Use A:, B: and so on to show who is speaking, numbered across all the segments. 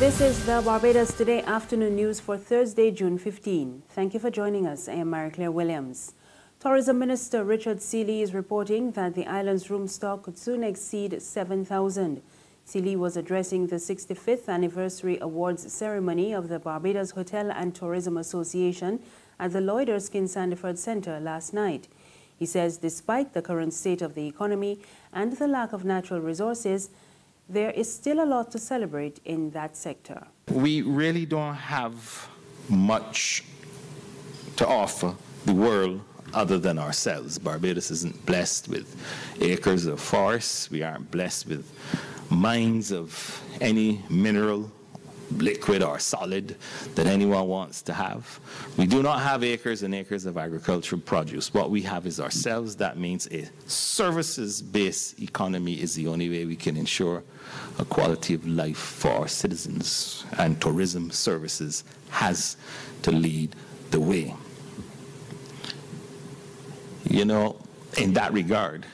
A: This is the Barbados Today afternoon news for Thursday, June 15. Thank you for joining us. I am Mary-Claire Williams. Tourism Minister Richard Seeley is reporting that the island's room stock could soon exceed 7,000. Seeley was addressing the 65th anniversary awards ceremony of the Barbados Hotel and Tourism Association at the Lloyd Erskine Sandiford Centre last night. He says despite the current state of the economy and the lack of natural resources, there is still a lot to celebrate in that sector.
B: We really don't have much to offer the world other than ourselves. Barbados isn't blessed with acres of forests. We aren't blessed with mines of any mineral, liquid or solid, that anyone wants to have. We do not have acres and acres of agricultural produce. What we have is ourselves. That means a services-based economy is the only way we can ensure a quality of life for our citizens, and tourism services has to lead the way. You know, in that regard,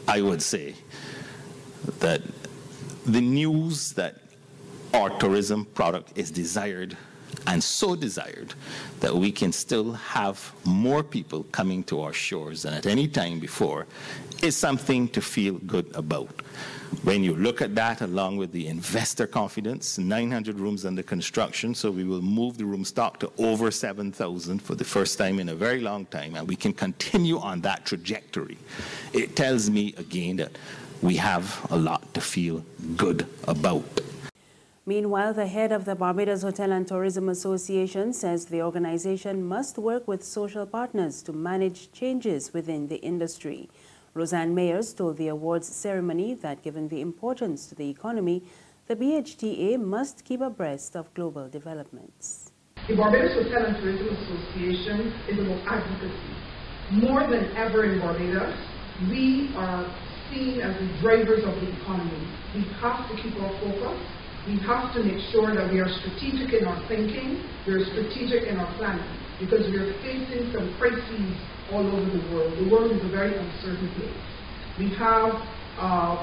B: I would say that the news that our tourism product is desired, and so desired that we can still have more people coming to our shores than at any time before, is something to feel good about. When you look at that along with the investor confidence, 900 rooms under construction, so we will move the room stock to over 7,000 for the first time in a very long time, and we can continue on that trajectory. It tells me again that we have a lot to feel good about.
A: Meanwhile, the head of the Barbados Hotel and Tourism Association says the organization must work with social partners to manage changes within the industry. Roseanne Mayers told the awards ceremony that given the importance to the economy, the BHTA must keep abreast of global developments.
C: The Barbados Hotel and Tourism Association is about advocacy. More than ever in Barbados, we are seen as the drivers of the economy. We have to keep our focus. We have to make sure that we are strategic in our thinking, we are strategic in our planning, because we are facing some crises all over the world. The world is a very uncertain place. We have,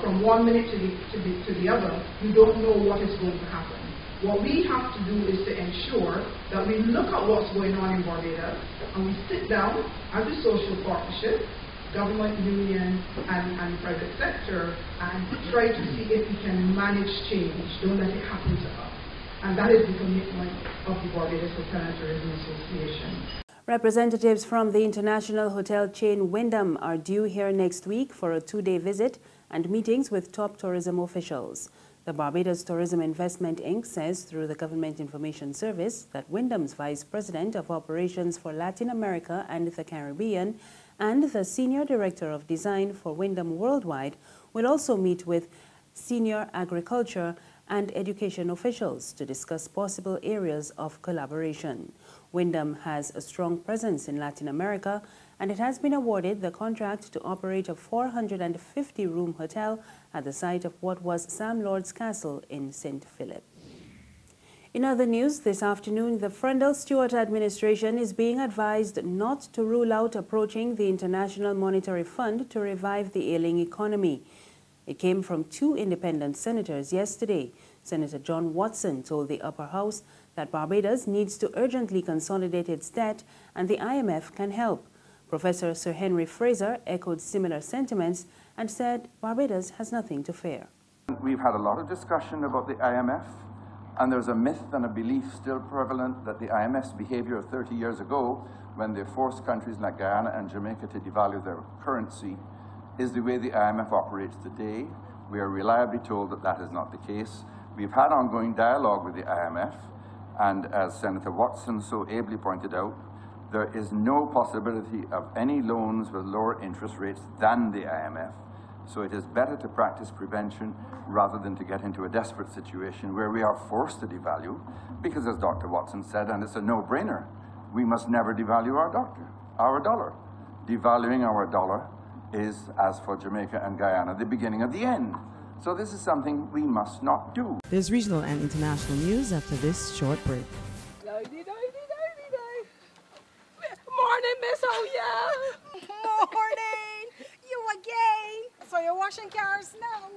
C: from one minute to the other, we don't know what is going to happen. What we have to do is to ensure that we look at what's going on in Barbados, and we sit down as a social partnership, government, union, and private sector, and try to see if we can manage change. Don't let it happen to us. And that is the commitment of the Barbados Hotel and Tourism Association.
A: Representatives from the international hotel chain Wyndham are due here next week for a two-day visit and meetings with top tourism officials. The Barbados Tourism Investment Inc. says through the Government Information Service that Wyndham's Vice President of Operations for Latin America and the Caribbean and the Senior Director of Design for Wyndham Worldwide will also meet with senior agriculture and education officials to discuss possible areas of collaboration. Wyndham has a strong presence in Latin America, and it has been awarded the contract to operate a 450-room hotel at the site of what was Sam Lord's Castle in St. Philip. In other news, this afternoon, the Frundle-Stewart administration is being advised not to rule out approaching the International Monetary Fund to revive the ailing economy. It came from two independent senators yesterday. Senator John Watson told the upper house that Barbados needs to urgently consolidate its debt and the IMF can help. Professor Sir Henry Fraser echoed similar sentiments and said Barbados has nothing to fear.
D: We've had a lot of discussion about the IMF. And there's a myth and a belief still prevalent that the IMF's behavior of 30 years ago, when they forced countries like Guyana and Jamaica to devalue their currency, is the way the IMF operates today. We are reliably told that that is not the case. We've had ongoing dialogue with the IMF, and as Senator Watson so ably pointed out, there is no possibility of any loans with lower interest rates than the IMF. So it is better to practice prevention rather than to get into a desperate situation where we are forced to devalue, because as Dr. Watson said, and it's a no-brainer, we must never devalue our dollar. Devaluing our dollar is, as for Jamaica and Guyana, the beginning of the end. So this is something we must not do.
E: There's regional and international news after this short break.
F: Morning, Miss Oya.
G: Morning. You again. So you're washing cars now?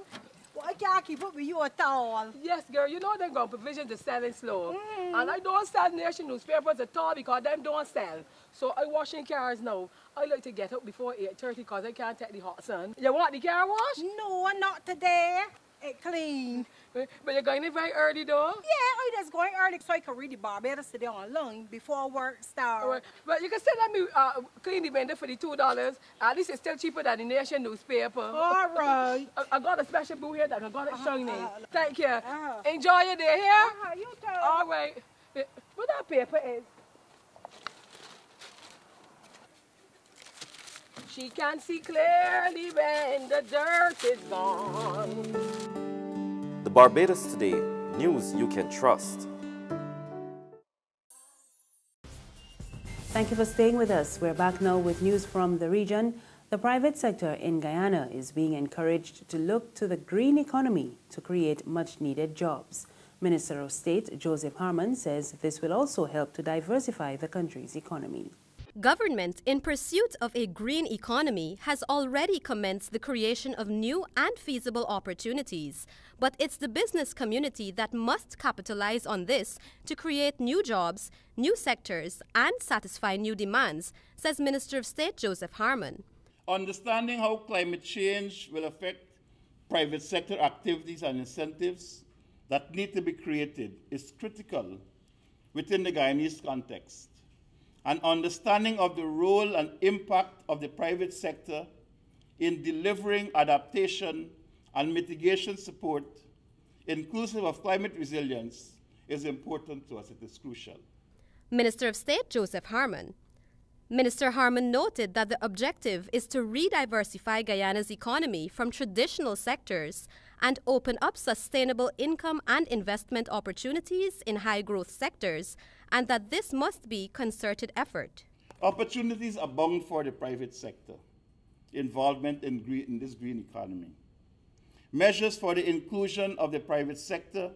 G: Well, I can't
F: keep up with you at all.
G: Yes, girl, you know they're going to provision to selling slow. And I don't sell nation newspapers at all because them don't sell. So I washing cars now. I like to get up before 8:30 because I can't take the hot sun. You want the car wash?
F: No, not today. It clean.
G: But you're going in very early though?
F: Yeah, I just going early so I can read the Barbados Today online before work starts.
G: Right. But you can still let me clean the window for the $2. At least it's still cheaper than the nation newspaper.
F: All right.
G: I got a special boo here that I got it shining. Thank you. Enjoy your day here.
F: You too.
G: All right. What that paper is? She can see clearly when the dirt is gone.
H: The Barbados Today, news you can trust.
A: Thank you for staying with us. We're back now with news from the region. The private sector in Guyana is being encouraged to look to the green economy to create much-needed jobs. Minister of State Joseph Harmon says this will also help to diversify the country's economy.
I: Government, in pursuit of a green economy, has already commenced the creation of new and feasible opportunities. But it's the business community that must capitalize on this to create new jobs, new sectors, and satisfy new demands, says Minister of State Joseph Harmon.
J: Understanding how climate change will affect private sector activities and incentives that need to be created is critical within the Guyanese context. An understanding of the role and impact of the private sector in delivering adaptation and mitigation support, inclusive of climate resilience, is important to us. It is crucial.
I: Minister of State Joseph Harmon. Minister Harmon noted that the objective is to re-diversify Guyana's economy from traditional sectors and open up sustainable income and investment opportunities in high-growth sectors, and that this must be concerted effort.
J: Opportunities abound for the private sector involvement in this green economy. Measures for the inclusion of the private sector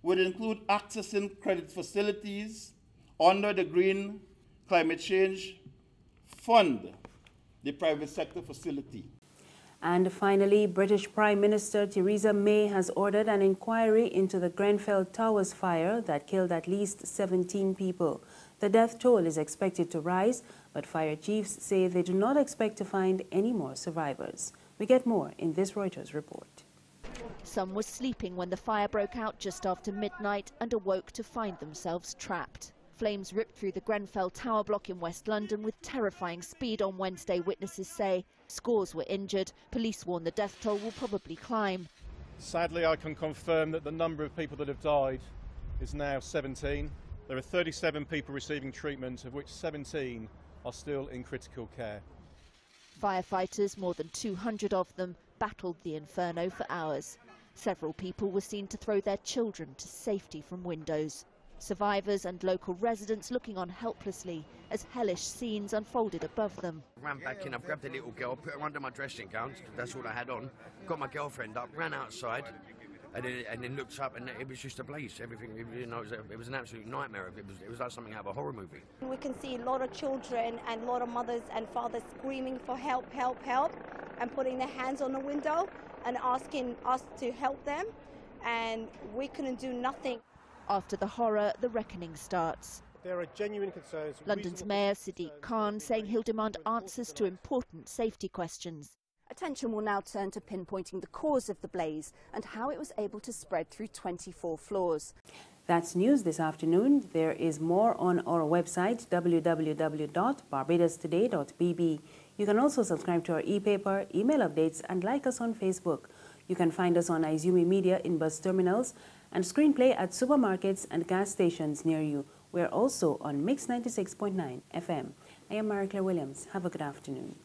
J: would include accessing credit facilities under the Green Climate Change Fund, the private sector facility.
A: And finally, British Prime Minister Theresa May has ordered an inquiry into the Grenfell Towers fire that killed at least 17 people. The death toll is expected to rise, but fire chiefs say they do not expect to find any more survivors. We get more in this Reuters report.
K: Some were sleeping when the fire broke out just after midnight and awoke to find themselves trapped. Flames ripped through the Grenfell Tower block in West London with terrifying speed on Wednesday, witnesses say. Scores were injured. Police warn the death toll will probably climb.
L: Sadly, I can confirm that the number of people that have died is now 17. There are 37 people receiving treatment, of which 17 are still in critical care.
K: Firefighters, more than 200 of them, battled the inferno for hours. Several people were seen to throw their children to safety from windows. Survivors and local residents looking on helplessly as hellish scenes unfolded above them.
M: Ran back in, I grabbed a little girl, put her under my dressing gown, that's all I had on, got my girlfriend up, ran outside, and then looked up, and it was just a blaze. Everything, you know, it was an absolute nightmare. It was like something out of a horror movie.
N: We can see a lot of children and a lot of mothers and fathers screaming for help, help, help, and putting their hands on the window and asking us to help them, and we couldn't do nothing.
K: After the horror, the reckoning starts.
L: There are genuine concerns.
K: London's Mayor Sadiq Khan saying he'll demand answers to important safety questions.
O: Attention will now turn to pinpointing the cause of the blaze and how it was able to spread through 24 floors.
A: That's news this afternoon. There is more on our website, www.barbadostoday.bb. You can also subscribe to our e-paper, email updates, and like us on Facebook. You can find us on Izumi Media in bus terminals and Screenplay at supermarkets and gas stations near you. We're also on Mix 96.9 FM. I am Marie Claire Williams. Have a good afternoon.